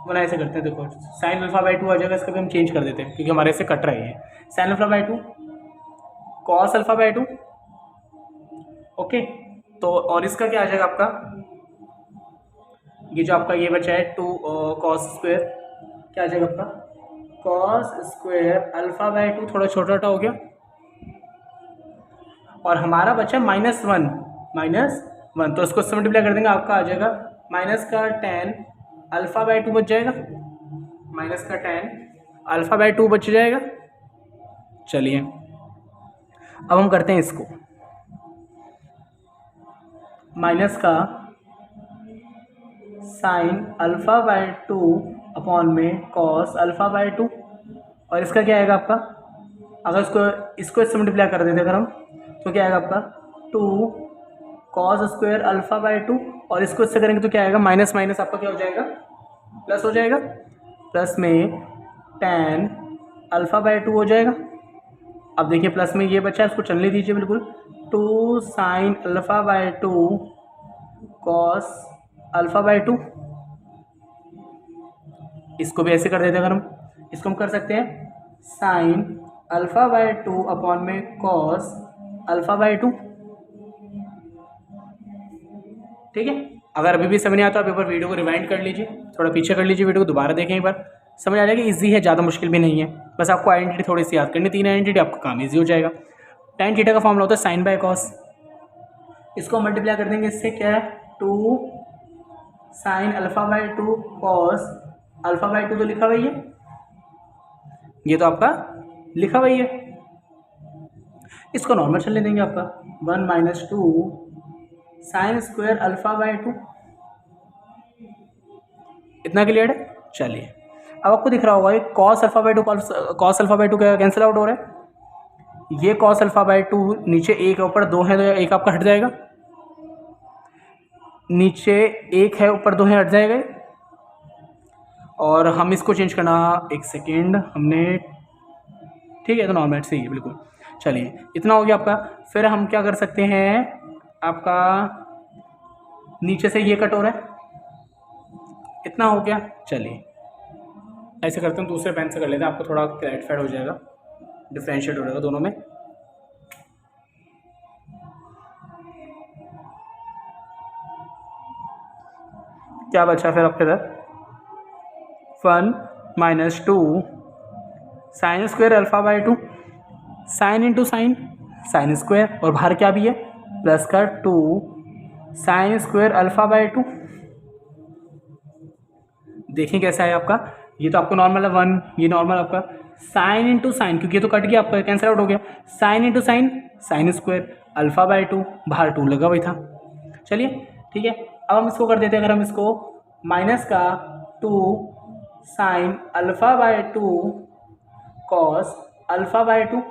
वरना ऐसे करते हैं देखो साइन अल्फ़ा बाय 2 आ जाएगा, इसका भी हम चेंज कर देते हैं क्योंकि हमारे से कट रहा है ये sine alpha bye 2 cos alpha bye 2। Okay तो और इसका क्या आ जाएगा आपका, ये जो आपका ये बचा है 2 कॉस स्क्वायर, क्या आ जाएगा आपका कॉस स्क्वायर अल्फ़ा बाय 2, थोड़ा छोटा छोटा हो गया, और हमारा बचा -1 तो इसको इससे मल्टीप्लाई कर देंगे, आपका आ जाएगा माइनस का tan अल्फ़ा बाय 2 बच जाएगा, माइनस का tan अल्फ़ा बाय 2 बच जाएगा। चलिए अब हम करते हैं इसको, माइनस का साइन अल्फ़ा बाय 2 अपॉन में कॉस अल्फ़ा बाय 2, और इसका क्या आएगा आपका, अगर इसको इससे मल्टीप्लाई कर देते अगर हम, तो क्या आएगा आपका 2 कॉस स्क्वायर अल्फ़ा बाय 2, और इसको इससे करेंगे तो क्या आएगा माइनस माइनस आपका क्या हो जाएगा प्लस हो जाएगा, प्लस में tan अल्फ़ा बाय 2 हो जाएगा। अब देखिए प्लस में ये बचा है, इसको चलने दीजिए बिल्कुल, 2 sine alpha bye 2 cos alpha bye 2। इसको भी ऐसे कर देते हैं, अगर हम इसको हम कर सकते हैं साइन अल्फ़ा बाय 2 अपॉन में कॉस अल्फ़ा बाय 2, ठीक है। अगर अभी भी समझ नहीं आता आप एक बार वीडियो को रिवाइंड कर लीजिए, थोड़ा पीछे कर लीजिए, वीडियो को दोबारा देखें एक बार, समझ आ जाएगा। ईजी है, ज़्यादा मुश्किल भी नहीं है, बस आपको आइडेंटिटी थोड़ी सी याद करनी, 3 आइडेंटिटी आपका काम ईजी हो जाएगा। tan थीटा का फॉर्मूला होता है साइन बाय कॉस, इसको मल्टीप्लाई कर देंगे इससे, क्या है 2 sine alpha bye 2 cos alpha bye 2 तो लिखा हुआ है, ये तो आपका लिखा हुआ है। इसको नॉर्मल चलने देंगे आपका 1 minus 2 sine square alpha bye 2, इतना क्लियर है। चलिए अब आपको दिख रहा होगा ये cos alpha bye 2 cos alpha bye 2 क्या कैंसिल आउट हो रहा है, ये कॉस अल्फ़ा बाय 2 नीचे एक ऊपर 2 है तो एक आपका हट जाएगा, नीचे 1 है ऊपर 2 है हट जाएगा, और हम इसको चेंज करना, एक सेकेंड हमने, ठीक है तो नॉर्मल सही है बिल्कुल। चलिए इतना हो गया आपका, फिर हम क्या कर सकते हैं, आपका नीचे से ये कट हो रहा है, इतना हो गया। चलिए ऐसे करते हैं, दूसरे पेन से कर लेते हैं, आपको थोड़ा क्लैरिफाइड हो जाएगा, डिफ्रेंशिएट हो जाएगा दोनों में। क्या बचा फिर आपके इधर 1 minus 2 sine square alpha bye 2, sine into sine sine square, और बाहर क्या भी है प्लस का 2 साइन स्क्वायर अल्फा बाय 2। देखिए कैसा है आपका, ये तो आपको नॉर्मल है 1, ये नॉर्मल आपका साइन इंटू साइन, क्योंकि ये तो कट गया आपका, कैंसिल आउट हो गया, sine into sine sign square alpha by 2, बाहर 2 लगा हुआ था। चलिए ठीक है, अब हम इसको कर देते हैं, अगर हम इसको माइनस का 2 sine alpha by 2 cos alpha by 2,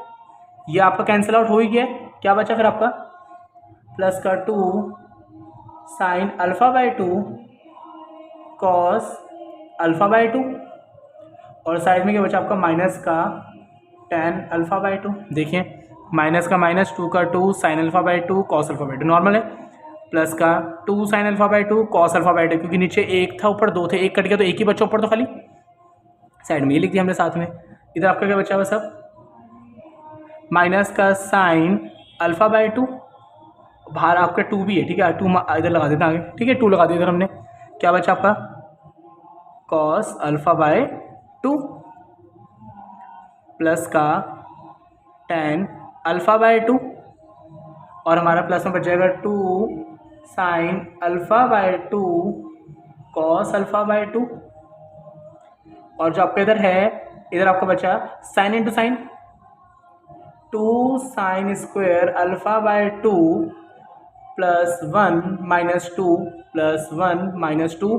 ये आपका कैंसिल आउट हो ही गया, क्या बचा फिर आपका प्लस का 2 sine alpha by 2 cos alpha by 2, और साइड में क्या बचा आपका माइनस का टेन अल्फा बाय 2। देखिए माइनस का माइनस, 2 का 2 sine alpha by 2 cos alpha by 2 normal है, प्लस का 2 sine alpha by 2 cos alpha by 2, क्योंकि नीचे एक था ऊपर 2 थे, एक कट गया तो एक ही बचा ऊपर, तो खाली साइड में ये लिख दिया हमने साथ में। इधर आपका क्या बचा हुआ सब माइनस का साइन अल्फा बाय 2, बाहर आपका 2 भी है, ठीक है 2 इधर लगा देते आगे, ठीक है 2 लगा दिया इधर हमने, क्या बचा आपका कॉस अल्फा बाय 2 प्लस का टेन अल्फा बाय 2, और हमारा प्लस में बच जाएगा 2 sine alpha by 2 cos alpha by 2, और जो आपका इधर है, इधर आपका बचा sine into sine, 2 sine square alpha by 2 plus 1 minus 2 plus 1 minus 2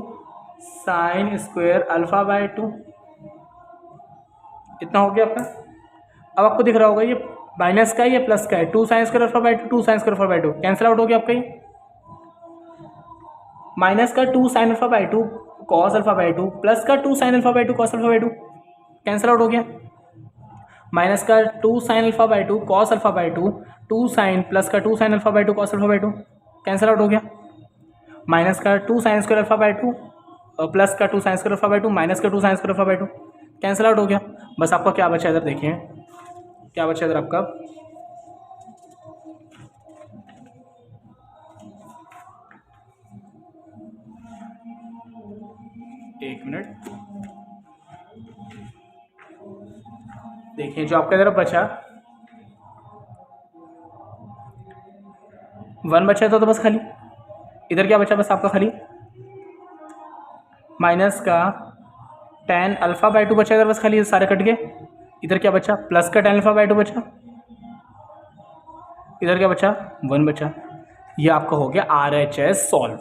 sine square alpha by 2, इतना हो गया आपका। अब आपको दिख रहा होगा ये माइनस का है या प्लस का है, 2 sine square alpha by 2 2 sine square alpha by 2 cancel out हो गया आपका, ये माइनस का 2 sine alpha by 2 cos alpha by 2 plus का 2 sine alpha by 2 cos alpha by 2 cancel out हो गया, माइनस का 2 sine alpha by 2 cos alpha by 2 2 sine plus का 2 sine alpha by 2 cos alpha by 2 cancel out हो गया, minus का 2 sine square alpha by 2 और plus का 2 sine square alpha by 2 minus का 2 sine square alpha by 2 cancel out हो गया। बस आपका क्या बचा इधर, देखिए क्या बचा इधर आपका, एक मिनट, देखिए जो आपका इधर बचा 1 बचा था, तो बस खाली इधर क्या बचा, बस आपका खाली माइनस का टेन अल्फा बाय 2 बचा इधर, बस खाली सारे कट गए, इधर क्या बचा प्लस का टेन अल्फा बाय 2 बचा, इधर क्या बचा 1 बचा। ये आपका हो गया RHS सॉल्व,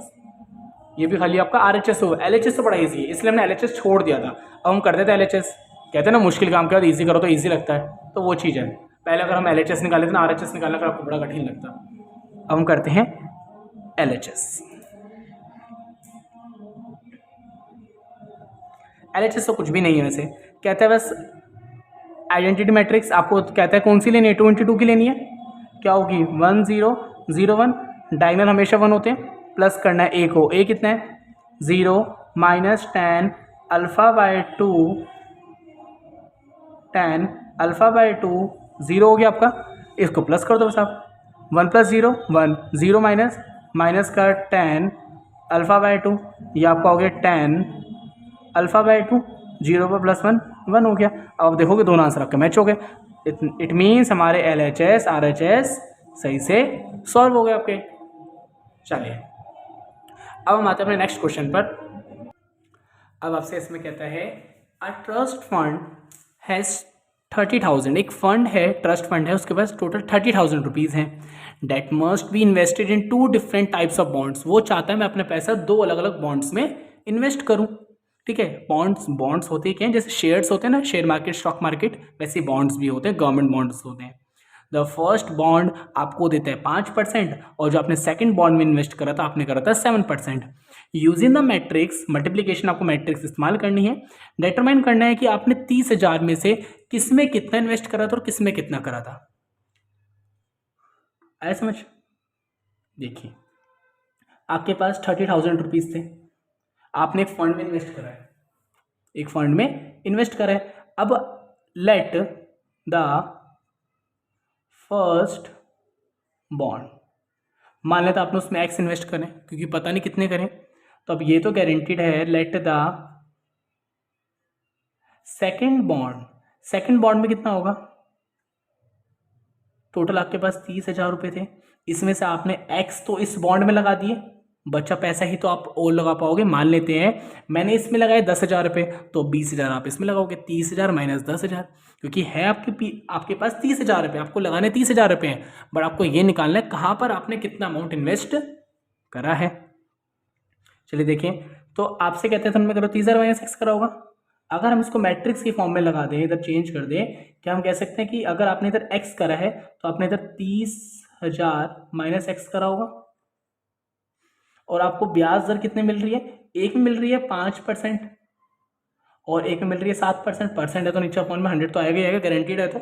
ये भी खाली आपका RHS हो, LHS तो बड़ा इजी है इसलिए हमने LHS छोड़ दिया था, अब हम कर देते हैं LHS, कहते हैं ना मुश्किल काम के बाद इजी करो तो इजी लगता है, तो वो चीज़ है, पहले अगर हम LHS निकाले थे ना, RHS निकालना फिर आपको बड़ा कठिन लगता। अब हम करते हैं LHS। LHS तो कुछ भी नहीं है वैसे, कहते हैं बस आइडेंटिटी मैट्रिक्स आपको कहता है कौन सी लेनी है, 2 × 2 की लेनी है, क्या होगी 1 0 0 1, डायगोनल हमेशा 1 होते हैं, प्लस करना है ए को, ए कितना है 0 minus tan alpha by 2 tan alpha by 2 0 हो गया आपका, इसको प्लस कर दो बस आप, 1 + 0 1 0 माइनस माइनस का टेन अल्फा बाय 2, ये आपका हो गया टेन अल्फा बाय 2, 0 पर प्लस 1 1 हो गया। अब आप देखोगे दोनों आंसर आपके मैच हो गए, इट मीन्स हमारे LHS RHS सही से सॉल्व हो गए आपके। चलिए अब हम आते हैं अपने नेक्स्ट क्वेश्चन पर। अब आपसे इसमें कहता है अ ट्रस्ट फंड हैज़ 30,000, एक फंड है, ट्रस्ट फंड है, उसके पास टोटल 30,000 रुपीज़ हैं, that must be invested in 2 different types of bonds, वो चाहता है मैं अपना पैसा 2 अलग अलग बॉन्ड्स में इन्वेस्ट करूँ, ठीक है। बॉन्ड्स होते क्या हैं, जैसे शेयर्स होते हैं ना, शेयर मार्केट स्टॉक मार्केट, वैसे बॉन्ड्स भी होते हैं, गवर्नमेंट बॉन्ड्स होते हैं। द फर्स्ट बॉन्ड आपको देता है 5%, और जो आपने सेकंड बॉन्ड में इन्वेस्ट करा था आपने करा था 7%। यूजिंग द मैट्रिक्स मल्टीप्लिकेशन, आपको मैट्रिक्स इस्तेमाल करनी है, डिटरमाइन करना है कि आपने 30,000 में से किस में कितना इन्वेस्ट करा था और किस में कितना करा था। आया समझ? देखिए आपके पास 30,000 रुपीज़ थे, आपने एक फंड में इन्वेस्ट करा है, एक फंड में इन्वेस्ट करा है। अब लेट द फर्स्ट बॉन्ड, मान लेता आपने उसमें एक्स इन्वेस्ट करें, क्योंकि पता नहीं कितने करें, तो अब ये तो गारंटीड है, let the second bond, second bond में कितना होगा टोटल आपके पास 30,000 रुपये थे, इसमें से आपने एक्स तो इस बॉन्ड में लगा दिए, बच्चा पैसा ही तो आप और लगा पाओगे। मान लेते हैं मैंने इसमें लगाए 10,000 रुपये, तो 20,000 आप इसमें लगाओगे, 30,000 माइनस 10,000, क्योंकि है आपके पास 30,000 रुपये, आपको लगाने 30,000 रुपये हैं, बट आपको ये निकालना है कहाँ पर आपने कितना अमाउंट इन्वेस्ट करा है। चलिए देखें, तो आपसे कहते हैं तो मैं करो 30,000 माइनस एक्स करा होगा। अगर हम इसको मैट्रिक्स की फॉर्म में लगा दें, इधर चेंज कर दें, क्या हम कह सकते हैं कि अगर आपने इधर एक्स करा है तो आपने इधर 30,000 माइनस एक्स करा होगा, और आपको ब्याज दर कितने मिल रही है, एक में मिल रही है 5% और एक में मिल रही है 7%। परसेंट है तो नीचे अपॉन में 100 तो आएगा ही आएगा, गारंटीड है। तो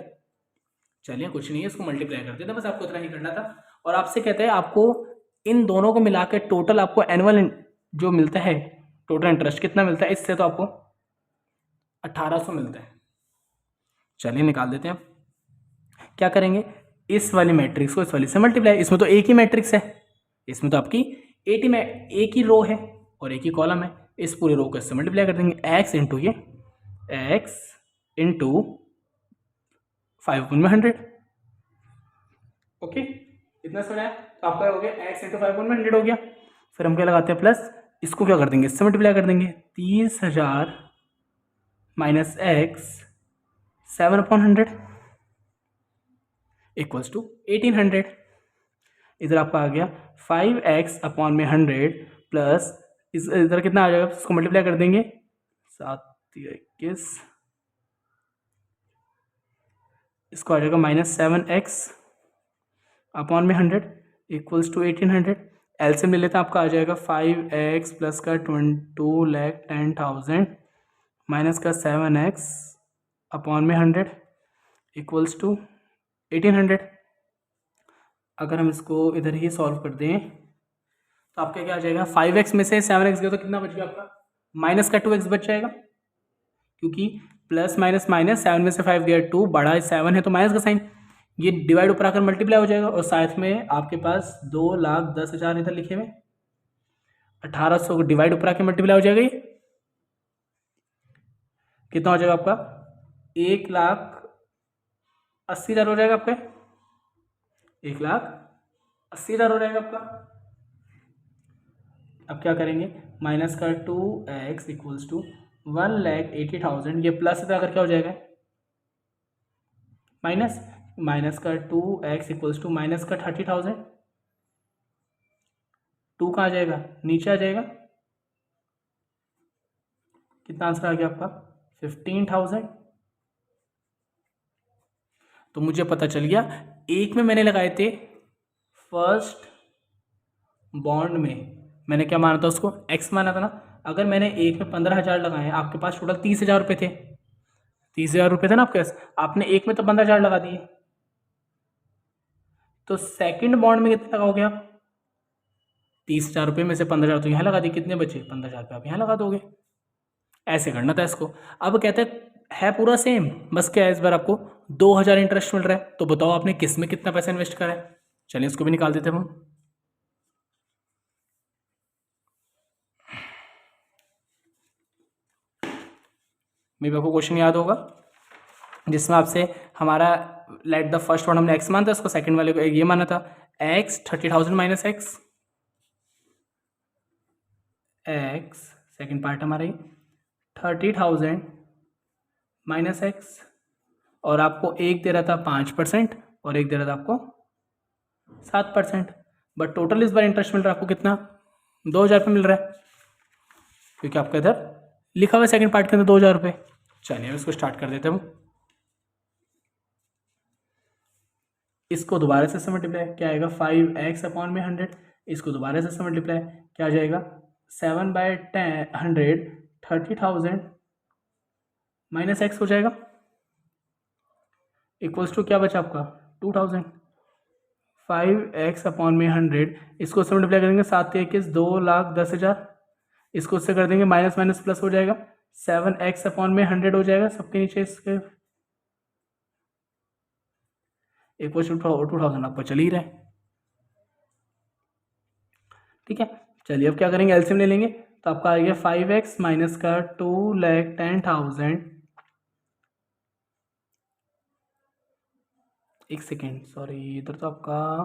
चलिए कुछ नहीं है, इसको मल्टीप्लाई कर देते, बस आपको इतना ही करना था। और आपसे कहते हैं आपको इन दोनों को मिला के टोटल आपको एनुअल जो मिलता है, टोटल इंटरेस्ट कितना मिलता है, इससे तो आपको 1800 मिलता है। चलिए निकाल देते हैं। आप क्या करेंगे, इस वाली मैट्रिक्स को इस वाली से मल्टीप्लाई, इसमें तो एक ही मैट्रिक्स है, इसमें तो आपकी एक ही रो है और एक ही कॉलम है, इस पूरे रो को इससे मल्टीप्लाई कर देंगे, एक्स इंटू ये एक्स इंटू 5/100। ओके, इतना सुना है तो आपका हो गया एक्स इंटू 5/100 हो गया। फिर हम क्या लगाते हैं प्लस, इसको क्या कर देंगे, इससे मल्टीप्लाई कर देंगे, 30,000 माइनस एक्स 7/100 इक्वल्स टू 1800। इधर आपका आ गया 5x/100 प्लस इस इधर कितना आ जाएगा, इसको मल्टीप्लाई कर देंगे, 7×21, इसको आ जाएगा -7x/100 इक्वल्स टू 1800। एलसीएम ले लेते हैं, आपका आ जाएगा 5x प्लस का 2,10,000 माइनस का 7x/100 इक्वल्स टू 1800। अगर हम इसको इधर ही सॉल्व कर दें तो आपका क्या आ जाएगा, 5x में से 7x गया तो कितना बच गया आपका, माइनस का 2x बच जाएगा, क्योंकि प्लस माइनस माइनस, 7 में से 5 गया 2, बड़ा 7 है तो माइनस का साइन, ये डिवाइड ऊपर आकर मल्टीप्लाई हो जाएगा, और साथ में आपके पास 2,10,000 इधर लिखे हुए, 1800 को डिवाइड ऊपर आकर मल्टीप्लाई हो जाएगा, ये कितना हो जाएगा आपका, 1,80,000 हो जाएगा आपका, 1,80,000 हो जाएगा आपका। अब क्या करेंगे, माइनस का 2x इक्वल्स टू 1,80,000, ये प्लस इधर अगर क्या हो जाएगा, माइनस का 2x इक्वल्स टू माइनस का 30,000, 2 कहाँ आ जाएगा, नीचे आ जाएगा, कितना आंसर आ गया आपका, 15,000। तो मुझे पता चल गया, एक में मैंने लगाए थे फर्स्ट बॉन्ड में, मैंने क्या माना था उसको, x माना था ना। अगर मैंने एक में 15,000 लगाए, आपके पास टोटल 30,000 रुपये थे, 30,000 रुपये थे ना आपके पास, आपने एक में तो 15,000 लगा दिए, तो सेकंड बॉन्ड में कितना लगाओगे आप, 30,000 रुपये में से 15,000 तो यहाँ लगा दिए, कितने बचे, 15,000 रुपये आप यहाँ लगा दोगे। ऐसे करना था इसको। अब कहते है पूरा सेम, बस क्या है इस बार आपको 2,000 इंटरेस्ट मिल रहा है, तो बताओ आपने किस में कितना पैसा इन्वेस्ट करा है। चलिए इसको भी निकाल देते हैं हम। मेरे को क्वेश्चन याद होगा जिसमें आपसे हमारा लेट द फर्स्ट वन हमने एक्स माना था, उसको सेकंड वाले को ये माना था, x 30,000 minus x, second part हमारा 30,000 माइनस एक्स, और आपको एक दे रहा था 5% और एक दे रहा था आपको 7%, बट टोटल इस बार इंटरेस्ट मिल रहा है आपको कितना, 2,000 रुपये मिल रहा है, क्योंकि आपका इधर लिखा हुआ है सेकंड पार्ट के अंदर 2,000 रुपये। चलिए अब इसको स्टार्ट कर देते हैं हम। इसको दोबारा से मल्टीप्लाई क्या आएगा, 5x/100, इसको दोबारा से मल्टीप्लाई क्या आ जाएगा, 7/100 30,000 माइनस एक्स हो जाएगा, इक्वल्स टू क्या बचा आपका 2,000। 5x/100, इसको उससे मल्टीप्लाई करेंगे, 7×21 2,10,000, इसको उससे कर देंगे माइनस माइनस प्लस हो जाएगा, 7x/100 हो जाएगा, सबके नीचे इसके इक्वल्स टू 2,000 आपको चल ही रहा है। ठीक है, चलिए अब क्या करेंगे, एलसीएम ले लेंगे, तो आपका आ गया 5x माइनस का 2,10,000 एक सेकेंड, सॉरी, इधर तो आपका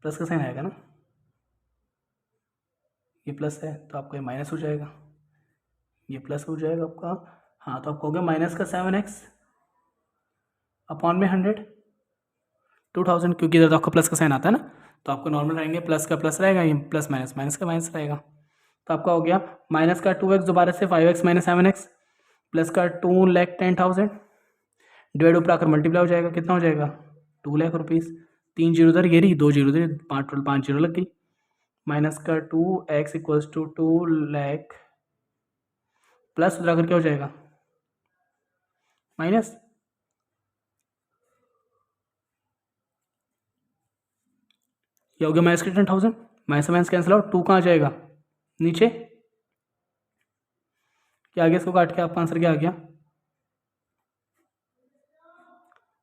प्लस का साइन आएगा ना, ये प्लस है तो आपका ये माइनस हो जाएगा, ये प्लस हो जाएगा आपका। हाँ, तो आपका हो गया माइनस का 7x अपॉन में 100, 2000, क्योंकि इधर तो आपका प्लस का साइन आता है ना, तो आपको नॉर्मल रहेंगे, प्लस का प्लस रहेगा, ये प्लस माइनस, माइनस का माइनस रहेगा। तो आपका हो गया माइनस का 2x दोबारा से 5x माइनस 7x प्लस का 2,10,000 डिवाइड ऊपर आकर मल्टीप्लाई हो जाएगा, कितना हो जाएगा 2 लाख रुपीज़। 3 जीरो उधर ये रही, 2 जीरो उधर, 5 जीरो लग गई। माइनस का 2x equals to 2 lakh plus उधर आकर क्या हो जाएगा माइनस, ये हो गया माइनस का 10,000, माइनस माइनस कैंसिल आउट, 2 कहाँ आ जाएगा नीचे, क्या आ गया, इसको काट के आपका आंसर क्या आ गया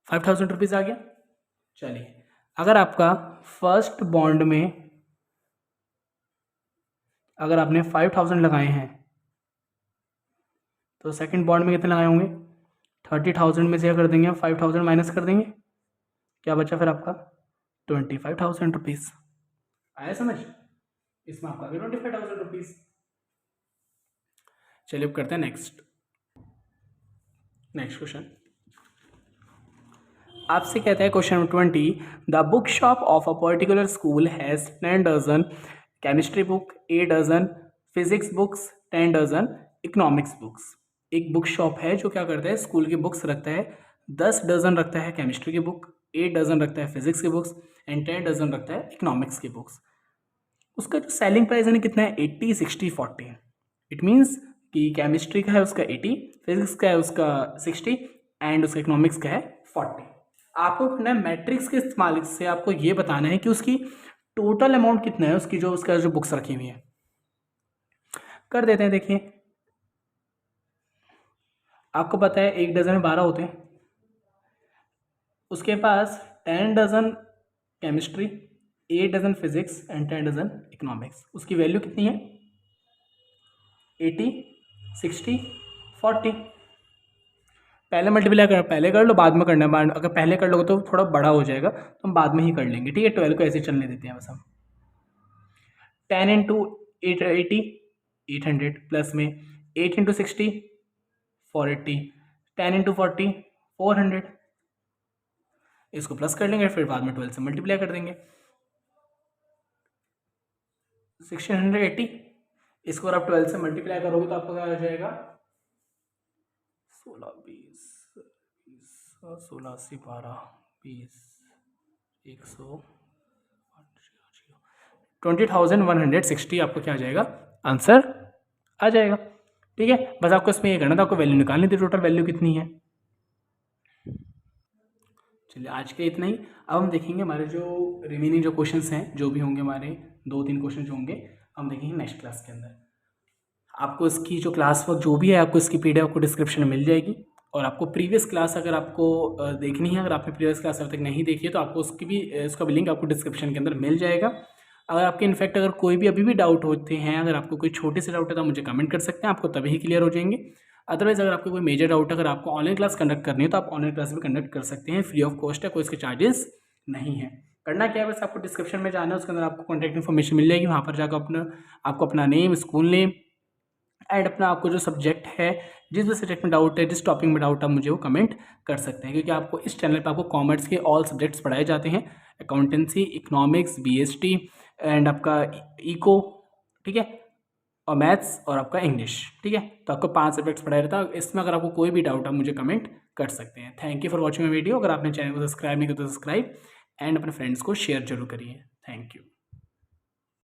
5,000 रुपीज़ आ गया। चलिए, अगर आपका फर्स्ट बॉन्ड में अगर आपने 5,000 लगाए हैं तो सेकंड बॉन्ड में कितने लगाए होंगे, 30,000 में से क्या कर देंगे, 5,000 माइनस कर देंगे, क्या बचा फिर आपका 25,000 रुपीज़। आया समझ, इसमें आपका 25,000 रुपीज़। चलिए अब करते हैं नेक्स्ट क्वेश्चन। आपसे कहता है question number 20, the book shop of a particular school has 10 dozen chemistry book, 8 dozen physics books, 10 dozen economics books. एक बुक शॉप है जो क्या करता है, स्कूल की बुक्स रखता है, 10 डजन रखता है केमिस्ट्री की बुक, 8 डजन रखता है फिजिक्स की बुक्स एंड 10 डजन रखता है इकोनॉमिक्स की बुक्स। उसका जो सेलिंग प्राइस है ना कितना है, 80, 60, 40। इट मीन्स कि केमिस्ट्री का है उसका 80, फिजिक्स का है उसका 60 एंड उसका इकोनॉमिक्स का है 40। आपको करना है मैट्रिक्स के इस्तेमाल से आपको ये बताना है कि उसकी टोटल अमाउंट कितना है, उसकी जो उसका जो बुक्स रखी हुई है। कर देते हैं, देखिए आपको पता है 1 डजन में 12 होते हैं, उसके पास 10 dozen chemistry, 8 dozen physics and 10 dozen economics. उसकी वैल्यू कितनी है 80, 60, 40। पहले मल्टीप्लाई कर लो, बाद में करना है, अगर पहले कर लोगे तो थोड़ा बड़ा हो जाएगा, तो हम बाद में ही कर लेंगे, ठीक है। 12 को ऐसे चलने देते हैं बस हम। 10 इंटू 80, 800 प्लस में 8 इंटू 60, 480, 10 इंटू 40, 400। इसको प्लस कर लेंगे, फिर बाद में 12 से मल्टीप्लाई कर देंगे, 1680। इसको अगर आप 12 से मल्टीप्लाई करोगे तो आपको क्या हो जाएगा 16, 20, 16, 80, 12, 20, 100, 20,160 आपको क्या आ जाएगा आंसर आ जाएगा, ठीक है। बस आपको इसमें ये करना था, आपको वैल्यू निकालनी थी, टोटल वैल्यू कितनी है। चलिए आज के इतना ही। अब हम देखेंगे हमारे जो रिमेनिंग जो क्वेश्चंस हैं, जो भी होंगे हमारे 2-3 क्वेश्चन जो होंगे हम देखेंगे नेक्स्ट क्लास के अंदर। आपको इसकी जो क्लास वर्क जो भी है, आपको इसकी पीडीएफ आपको डिस्क्रिप्शन में मिल जाएगी। और आपको प्रीवियस क्लास अगर आपको देखनी है, अगर आपने प्रीवियस क्लास अभी तक नहीं देखी है तो आपको उसका भी लिंक आपको डिस्क्रिप्शन के अंदर मिल जाएगा। अगर आपके इनफैक्ट अगर कोई भी अभी भी डाउट होते हैं, अगर आपको कोई छोटे से डाउट है तो आप मुझे कमेंट कर सकते हैं, आपको तभी ही क्लियर हो जाएंगे। अदरवाइज़ अगर आपको कोई मेजर डाउट, अगर आपको ऑनलाइन क्लास कंडक्ट करनी है तो आप ऑनलाइन क्लास भी कंडक्ट कर सकते हैं, फ्री ऑफ कॉस्ट है, कोई इसके चार्जेस नहीं है। करना क्या है, बस आपको डिस्क्रिप्शन में जाना है, उसके अंदर आपको कॉन्टैक्ट इन्फॉर्मेशन मिल जाएगी, वहाँ पर जाकर आपको अपना नेम, स्कूल नेम एंड अपना आपको जो सब्जेक्ट है, जिस भी सब्जेक्ट में डाउट है, जिस टॉपिक में डाउट है, आप मुझे वो कमेंट कर सकते हैं। क्योंकि आपको इस चैनल पे आपको कॉमर्स के ऑल सब्जेक्ट्स पढ़ाए जाते हैं, अकाउंटेंसी, इकोनॉमिक्स, बीएसटी एंड आपका इको, ठीक है, और मैथ्स और आपका इंग्लिश, ठीक है। तो आपको 5 सब्जेक्ट्स पढ़ाया रहता है। इसमें अगर आपको कोई भी डाउट है मुझे कमेंट कर सकते हैं। Thank you for watching my video. अगर आपने चैनल को सब्सक्राइब नहीं किया तो सब्सक्राइब एंड अपने फ्रेंड्स को शेयर जरूर करिए। Thank you.